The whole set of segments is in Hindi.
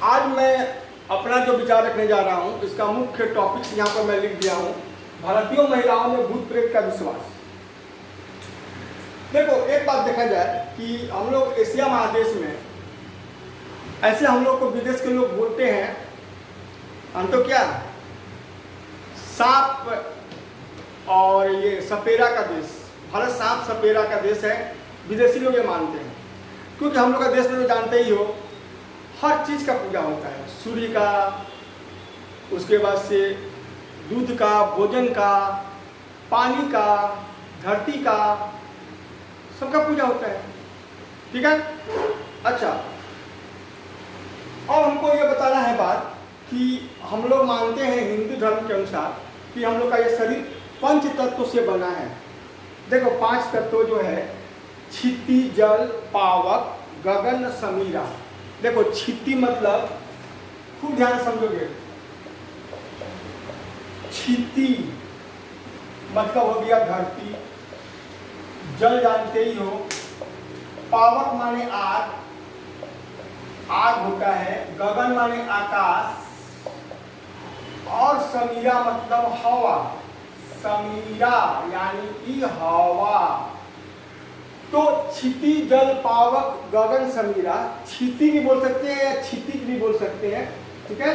आज मैं अपना जो विचार रखने जा रहा हूँ, इसका मुख्य टॉपिक्स यहाँ पर मैं लिख दिया हूँ, भारतीय महिलाओं में भूत प्रेत का विश्वास। देखो, एक बात देखा जाए कि हम लोग एशिया महादेश में ऐसे हम लोग को विदेश के लोग बोलते हैं, हम तो क्या सांप और ये सपेरा का देश, भारत सांप सपेरा का देश है, विदेशी लोग ये मानते हैं। क्योंकि हम लोग का देश में तो जानते ही हो, हर चीज़ का पूजा होता है, सूर्य का, उसके बाद से दूध का, भोजन का, पानी का, धरती का, सबका पूजा होता है। ठीक है। अच्छा, और हमको ये बताना है बात कि हम लोग मानते हैं हिंदू धर्म के अनुसार कि हम लोग का ये शरीर 5 तत्वों से बना है। देखो, 5 तत्व जो है, क्षिति, जल, पावक, गगन, समीरा। देखो, क्षिति मतलब, खूब ध्यान समझोगे, क्षिति मतलब हो गया धरती, जल जानते ही हो, पावक माने आग, आग होता है, गगन माने आकाश, और समीरा मतलब हवा, समीरा यानी कि हवा। तो क्षिति, जल, पावक, गगन, समीरा, क्षिति भी बोल सकते हैं या क्षितिज भी बोल सकते हैं। ठीक है।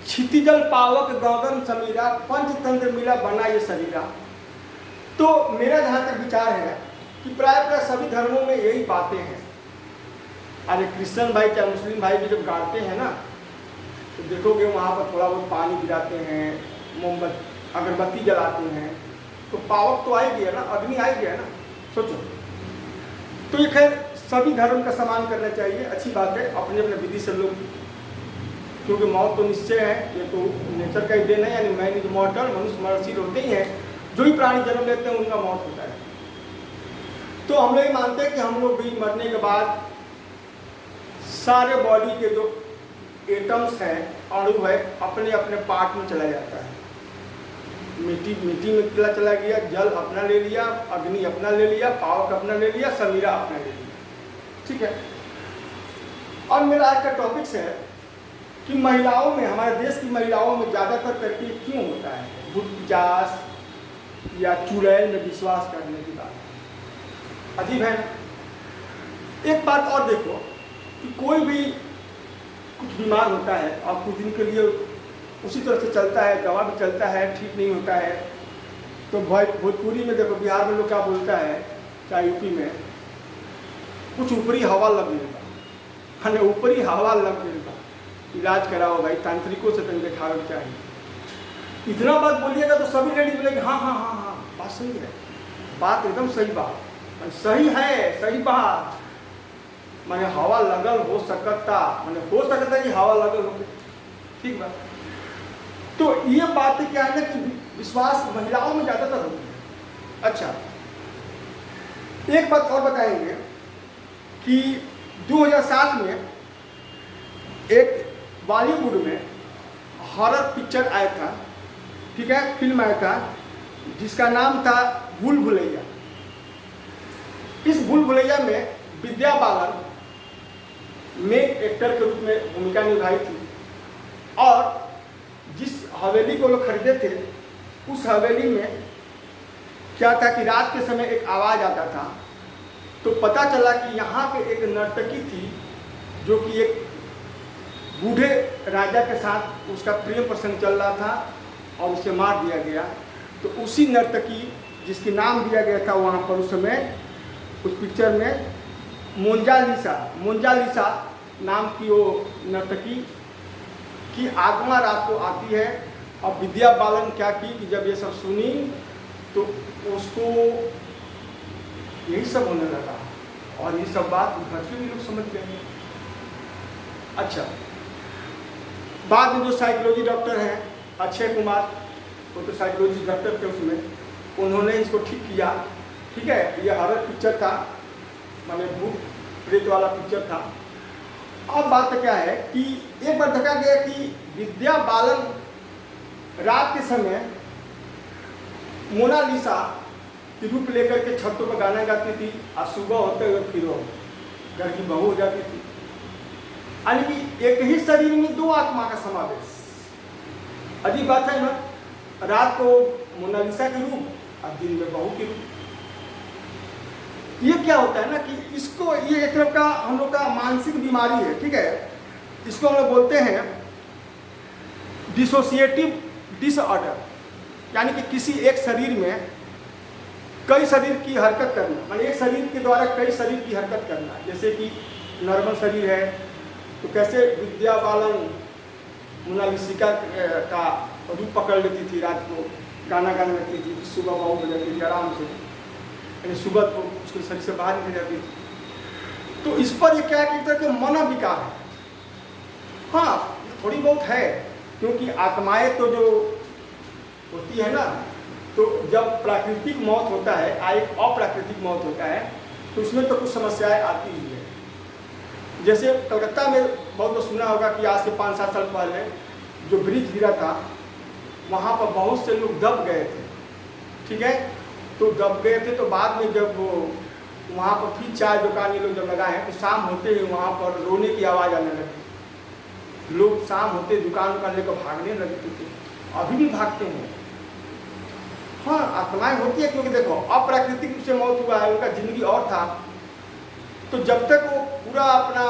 क्षिति, जल, पावक, गगन, समीरा, पंचतंत्र मिला बना ये शरीरा। तो मेरा जहाँ तक विचार है कि प्राय सभी धर्मों में यही बातें हैं। अरे क्रिश्चियन भाई क्या मुस्लिम भाई भी जब गाते हैं ना, तो देखोगे वहाँ पर थोड़ा बहुत पानी गिराते हैं, मोमबत्ती अगरबत्ती जलाते हैं, तो पावक तो आएगी है ना, अग्नि आएगी है ना। सोचो, तो ये खैर सभी धर्म का सम्मान करना चाहिए, अच्छी बात है, अपने अपने विधि से लोग, क्योंकि मौत तो निश्चय है, ये तो नेचर का ही देन है, यानी मैन इज मॉर्टल, मनुष्य मरनशील होते ही हैं, जो भी प्राणी जन्म लेते हैं उनका मौत होता है। तो हम लोग ये मानते हैं कि हम लोग भी मरने के बाद सारे बॉडी के जो एटम्स हैं, अणु है, अपने अपने पार्ट में चला जाता है। मिट्टी में चला गया, जल अपना ले लिया, अग्नि अपना ले लिया, पावक अपना ले लिया, समीरा अपना ले लिया। ठीक है। और मेरा आज का टॉपिक्स है कि महिलाओं में, हमारे देश की महिलाओं में ज़्यादातर करके क्यों होता है भूत पिशाच या चुड़ैल में विश्वास करने की बात। अजीब है। एक बात और देखो कि कोई भी कुछ बीमार होता है और कुछ दिन के लिए उसी तरह से चलता है, दवा भी चलता है, ठीक नहीं होता है, तो भोजपुरी में देखो, बिहार में लोग क्या बोलता है, चाहे यूपी में, कुछ ऊपरी हवा लग गई, हाँ ऊपरी हवा लग गई, इलाज कराओ भाई, तांत्रिकों से कहीं दिखाओ चाहिए। इतना बात बोलिएगा तो सभी लेडीज बोलेंगे हाँ हाँ हाँ हाँ, बात सही है, बात एकदम सही, बात सही है, सही बात, मैंने हवा लगल हो सकता, मैंने हो सकता है कि हवा लगल हो, ठीक बात। तो ये बात क्या है ना कि विश्वास महिलाओं में ज़्यादातर होती है। अच्छा, एक बात और बताएंगे कि 2007 में एक बॉलीवुड में हॉरर पिक्चर आया था, ठीक है, फिल्म आया था, जिसका नाम था भूल भुलैया। इस भूल भुलैया में विद्या बालन मेन एक्टर के रूप में भूमिका निभाई थी, और जिस हवेली को लोग खरीदे थे, उस हवेली में क्या था कि रात के समय एक आवाज़ आता था, तो पता चला कि यहाँ पे एक नर्तकी थी जो कि एक बूढ़े राजा के साथ उसका प्रेम प्रसंग चल रहा था और उसे मार दिया गया। तो उसी नर्तकी जिसकी नाम दिया गया था वहाँ पर उस समय उस पिक्चर में मोंजालिसा नाम की वो नर्तकी की आत्मा रात को आती है। और विद्या बालन क्या की कि जब ये सब सुनी तो उसको यही सब होने लगा, और ये सब बात घर के भी लोग समझ गए। अच्छा, बाद में जो साइकोलॉजी डॉक्टर हैं अक्षय कुमार, वो तो साइकोलॉजी डॉक्टर थे उसमें, उन्होंने इसको ठीक किया। ठीक है, ये हॉरर पिक्चर था, माने भूत प्रेत वाला पिक्चर था। अब बात क्या है कि एक बार देखा गया कि विद्या बालन रात के समय मोनालिसा के रूप लेकर के छतों पर गाना गाती थी, और सुबह होते हुए फिर वो घर की बहू हो जाती थी। यानी कि एक ही शरीर में दो आत्मा का समावेश। अजीब बात है ना, रात को मोनालिसा के रूप और दिन में बहू के रूप। ये क्या होता है ना कि इसको, ये एक तरह का हम लोग का मानसिक बीमारी है, ठीक है। इसको हम लोग बोलते हैं डिसोसिएटिव डिसऑर्डर, यानी कि किसी एक शरीर में कई शरीर की हरकत करना, माने एक शरीर के द्वारा कई शरीर की हरकत करना। जैसे कि नॉर्मल शरीर है तो कैसे विद्या बालन मोनालिसा का रूप पकड़ लेती थी, रात को गाना गाने लगती थी, सुबह बहू हो जाती थी आराम से, यानी सुबह को उसके शरीर से बाहर निकल जाती थी। तो इस पर ये क्या है कि एक तरह के मनोविकार है। हाँ, थोड़ी बहुत है, क्योंकि आत्माएं तो जो होती है ना, तो जब प्राकृतिक मौत होता है, एक अप्राकृतिक मौत होता है, तो उसमें तो कुछ समस्याएं आती ही है। जैसे कलकत्ता में बहुत लोग सुना होगा कि आज से 5-7 साल पहले जो ब्रिज गिरा था, वहाँ पर बहुत से लोग दब गए थे, ठीक है। तो दब गए थे, तो बाद में जब वो वहाँ पर फिर चाय दुकान ये लोग जब लगाए, तो शाम होते ही वहाँ पर रोने की आवाज़ आने लगी। लोग शाम होते दुकान उकान लेकर भागने लगते थे, अभी भी भागते हैं। हाँ, आत्माएं होती है, क्योंकि देखो अप्राकृतिक रूप से मौत हुआ है, उनका जिंदगी और था, तो जब तक वो पूरा अपना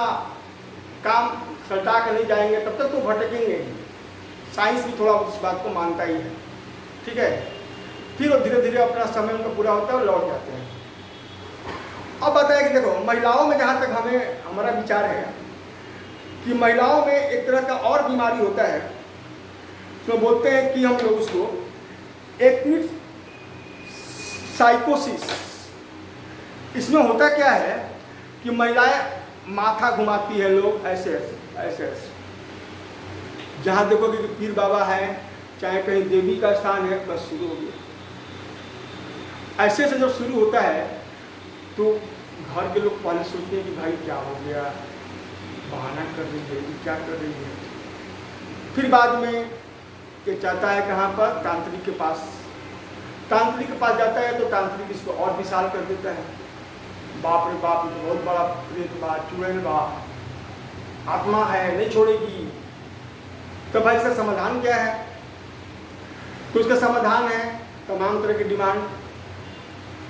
काम सल्टा कर नहीं जाएंगे तब तक तो भटकेंगे ही। साइंस भी थोड़ा उस बात को मानता ही है, ठीक है। फिर वो धीरे धीरे अपना समय उनका पूरा होता है और लौट जाते हैं। अब बताया कि देखो महिलाओं में जहाँ तक हमारा विचार है कि महिलाओं में एक तरह का और बीमारी होता है, तो बोलते हैं कि हम लोग उसको एक्यूट साइकोसिस। इसमें होता क्या है कि महिलाएं माथा घुमाती है, लोग ऐसे ऐसे ऐसे, जहाँ देखोगे कि पीर बाबा है, चाहे कहीं देवी का स्थान है, बस शुरू हो गया। ऐसे से जब शुरू होता है तो घर के लोग पहले सोचते हैं कि भाई क्या हो गया, बहाना कर रही है, क्या कर रही है। फिर बाद में ये चाहता है कहाँ पर, तांत्रिक के पास। तांत्रिक के पास जाता है तो तांत्रिक इसको और विशाल कर देता है। बाप रे बाप, तो बहुत बड़ा प्रेत बा, चुड़ैल बा, आत्मा है, नहीं छोड़ेगी। तो भाई इसका समाधान क्या है? तो इसका समाधान है तमाम तरह की डिमांड,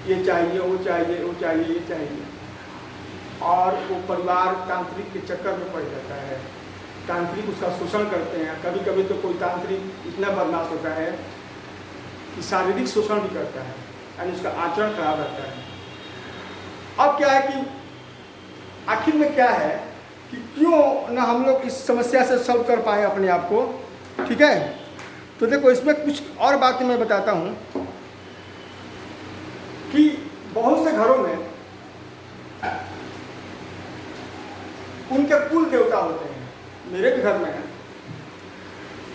ये चाहिए, वो चाहिए, वो चाहिए, ये चाहिए। और वो परिवार तांत्रिक के चक्कर में पड़ जाता है, तांत्रिक उसका शोषण करते हैं। कभी कभी तो कोई तांत्रिक इतना बदमाश होता है कि शारीरिक शोषण भी करता है, यानी उसका आचरण खराब रहता है। अब क्या है कि आखिर में क्या है कि क्यों ना हम लोग इस समस्या से सॉल्व कर पाए अपने आप को, ठीक है। तो देखो इसमें कुछ और बातें मैं बताता हूँ कि बहुत से घरों में उनके कुल देवता होते हैं, मेरे भी घर में है।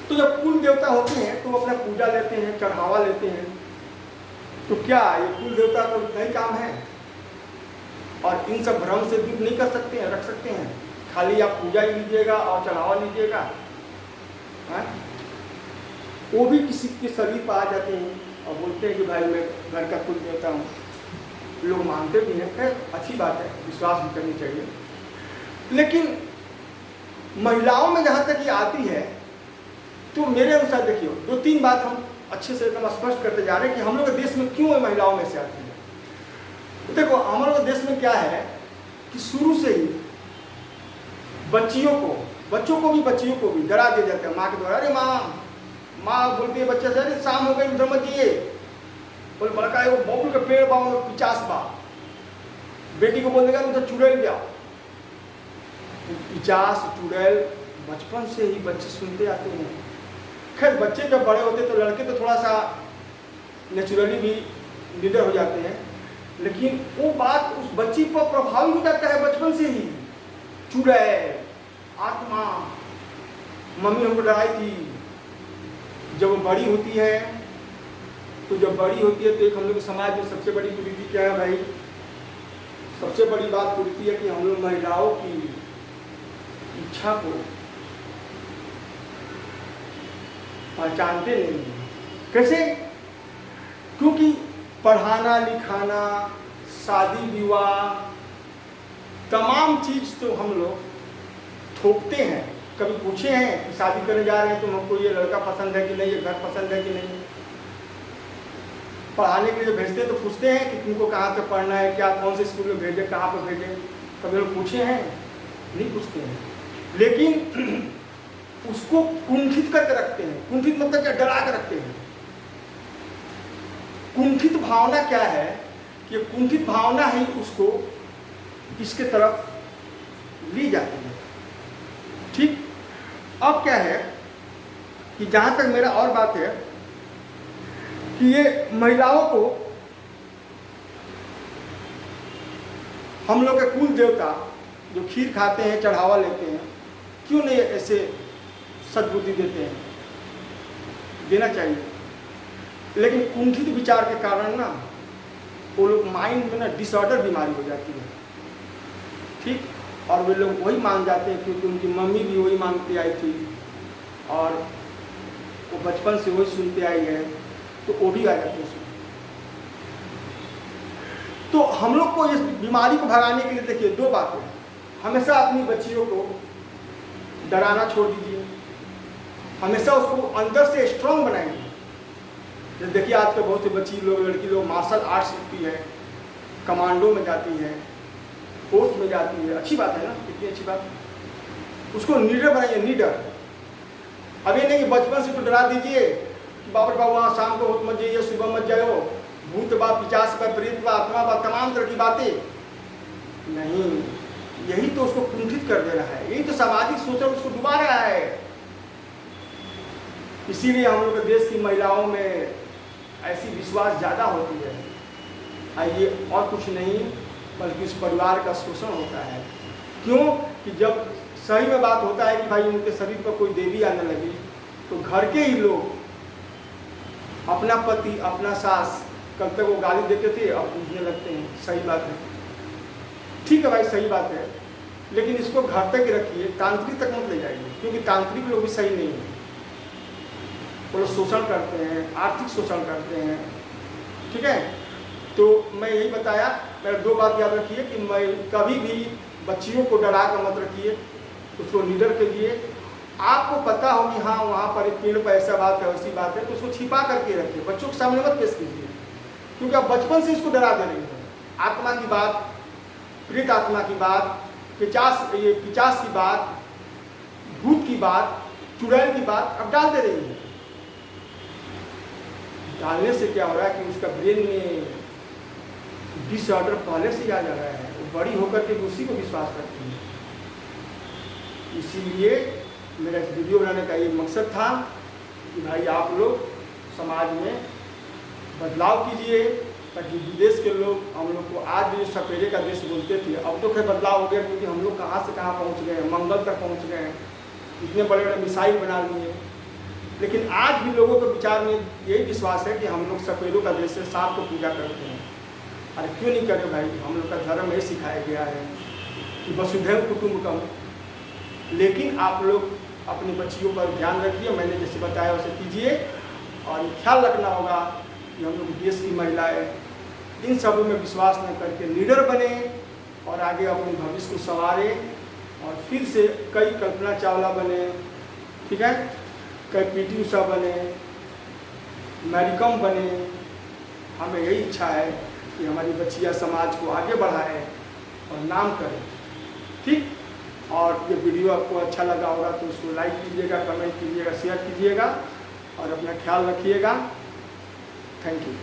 तो जब कुल देवता होते हैं तो वो अपना पूजा लेते हैं, चढ़ावा लेते हैं। तो क्या ये कुल देवता का उतना ही काम है? और इन सब भ्रम से दूर नहीं कर सकते हैं, रख सकते हैं? खाली आप पूजा ही लीजिएगा और चढ़ावा लीजिएगा, है? वो भी किसी के शरीर पर आ जाते हैं और बोलते हैं कि भाई मैं घर का कुल देवता हूँ। लोग मानते भी हैं, खैर अच्छी बात है, विश्वास भी करनी चाहिए। लेकिन महिलाओं में जहाँ तक ये आती है तो मेरे अनुसार देखिए 2-3 बात हम अच्छे से एकदम स्पष्ट करते जा रहे हैं कि हम लोग के देश में क्यों महिलाओं में से आती है। तो देखो हम लोग के देश में क्या है कि शुरू से ही बच्चों को भी डरा दिया जाता है माँ के द्वारा। अरे माँ बोलती है बच्चे से, अरे शाम हो गई उधर मत दिए, बोले बड़का है वो बबुल का पेड़ बा 50 बा, बेटी को बोल देगा उधर चुड़ैल गया। 50 चुड़ैल बचपन से ही बच्चे सुनते आते हैं। खैर बच्चे जब बड़े होते तो लड़के तो थोड़ा सा नेचुरली भी लीडर हो जाते हैं, लेकिन वो बात उस बच्ची पर प्रभावी हो जाता है बचपन से ही। चुड़ैल, आत्मा, मम्मी हमको डराई थी। जब वो बड़ी होती है तो एक हम लोग के समाज में सबसे बड़ी कुरीति क्या है भाई? सबसे बड़ी बात कुरीति है कि हम लोग महिलाओं की इच्छा को पहचानते नहीं। कैसे? क्योंकि पढ़ाना लिखाना, शादी विवाह, तमाम चीज तो हम लोग थोपते हैं। कभी पूछे हैं कि शादी करने जा रहे हैं तो हमको ये लड़का पसंद है कि नहीं, ये घर पसंद है कि नहीं। पढ़ाने के लिए भेजते हैं तो पूछते हैं कि तुमको कहाँ से पढ़ना है, क्या कौन से स्कूल में भेजें, कहाँ पर भेजें। कभी लोग पूछे हैं? नहीं पूछते हैं। लेकिन उसको कुंठित करके रखते हैं। कुंठित मतलब क्या? डरा कर रखते हैं। कुंठित भावना क्या है कि कुंठित भावना ही उसको इसके तरफ ली जाती है। ठीक। अब क्या है कि जहां तक मेरा और बात है कि ये महिलाओं को हम लोग के कुल देवता जो खीर खाते हैं, चढ़ावा लेते हैं, क्यों नहीं ऐसे सद्बुद्धि देते हैं? देना चाहिए। लेकिन कुंठित विचार के कारण ना वो लोग माइंड में ना डिसऑर्डर बीमारी हो जाती है। ठीक। और वे लोग वही मान जाते हैं क्योंकि उनकी मम्मी भी वही मांगती आई थी और वो बचपन से वही सुनते आई है, तो वो भी आ जाते हैं उसमें। तो हम लोग को इस बीमारी को भगाने के लिए देखिए दो बातें। हमेशा अपनी बच्चियों को डराना छोड़ दीजिए, हमेशा उसको अंदर से स्ट्रांग बनाइए। जैसे देखिए आजकल बहुत से बच्ची लोग, लड़की लोग मार्शल आर्ट सीखती है, कमांडो में जाती है, फोर्स में जाती है। अच्छी बात है ना, कितनी अच्छी बात। उसको लीडर बनाइए, लीडर। अब ये नहीं कि बचपन से तो डरा दीजिए कि बाबर बाबू वहाँ शाम को मत जाइए, सुबह मत जाओ, भूत बा, पिचास बा, प्रेत बा, आत्मा बा, तमाम तरह की बातें। नहीं, यही तो उसको कुंठित कर दे रहा है, यही तो सामाजिक शोषण उसको डुबा रहा है। इसीलिए हम लोग देश की महिलाओं में ऐसी विश्वास ज़्यादा होती है। आइए, और कुछ नहीं बल्कि उस परिवार का शोषण होता है। क्यों कि जब सही में बात होता है कि भाई उनके शरीर पर कोई देवी आने लगी तो घर के ही लोग अपना पति, अपना सास, कल तक वो गाली देते थे, अब पूछने लगते हैं। सही बात है, ठीक है भाई, सही बात है, लेकिन इसको घर तक रखिए, तांत्रिक तक मत ले जाइए, क्योंकि तांत्रिक लोग भी सही नहीं है। वो लोग शोषण करते हैं, आर्थिक शोषण करते हैं। ठीक है, तो मैं यही बताया। मेरा दो बात याद रखिए कि मैं कभी भी बच्चियों को डरा कर मत रखिए, उसको निडर कीजिए। आपको पता हो कि हाँ वहाँ पर एक पेड़ पर ऐसा बात है, वैसी बात है, तो उसको छिपा करके रखिए, बच्चों के सामने मत पेश कीजिए, क्योंकि आप बचपन से इसको डरा दे रहे हैं। आत्मा की बात, प्रेत आत्मा की बात, पिचास की बात, भूत की बात, चुड़ैल की बात अब डाल दे रही है। डालने से क्या हो रहा है कि उसका ब्रेन में डिसऑर्डर पहले से आ जा रहा है, वो बड़ी होकर के उसी को विश्वास करती है। इसीलिए मेरा इस वीडियो बनाने का ये मकसद था कि भाई आप लोग समाज में बदलाव कीजिए, ताकि विदेश के लोग हम लोग को आज जो सपेरे का देश बोलते थे, अब तो खैर बदलाव हो गया, क्योंकि हम लोग कहाँ से कहाँ पहुँच गए हैं, मंगल तक पहुँच गए हैं, इतने बड़े बड़े मिसाइल बना लिए। लेकिन आज भी लोगों के विचार में यही विश्वास है कि हम लोग सपेरों का देश से सांप को पूजा करते हैं। अरे क्यों नहीं करें भाई, हम लोग का धर्म में सिखाया गया है कि वसुधैव कुटुंबकम। लेकिन आप लोग अपनी बच्चियों पर ध्यान रखिए, मैंने जैसे बताया वैसे कीजिए, और ख्याल रखना होगा कि हम लोग देश की महिलाएं इन सबों में विश्वास न करके लीडर बने और आगे अपने भविष्य को संवारे, और फिर से कई कल्पना चावला बने, ठीक है, कई पीटी उषा बने, मैरी कॉम बने। हमें यही इच्छा है कि हमारी बच्चियां समाज को आगे बढ़ाएं और नाम करें। ठीक। और ये वीडियो आपको अच्छा लगा होगा तो उसको लाइक कीजिएगा, कमेंट कीजिएगा, शेयर कीजिएगा और अपना ख्याल रखिएगा। Thank you.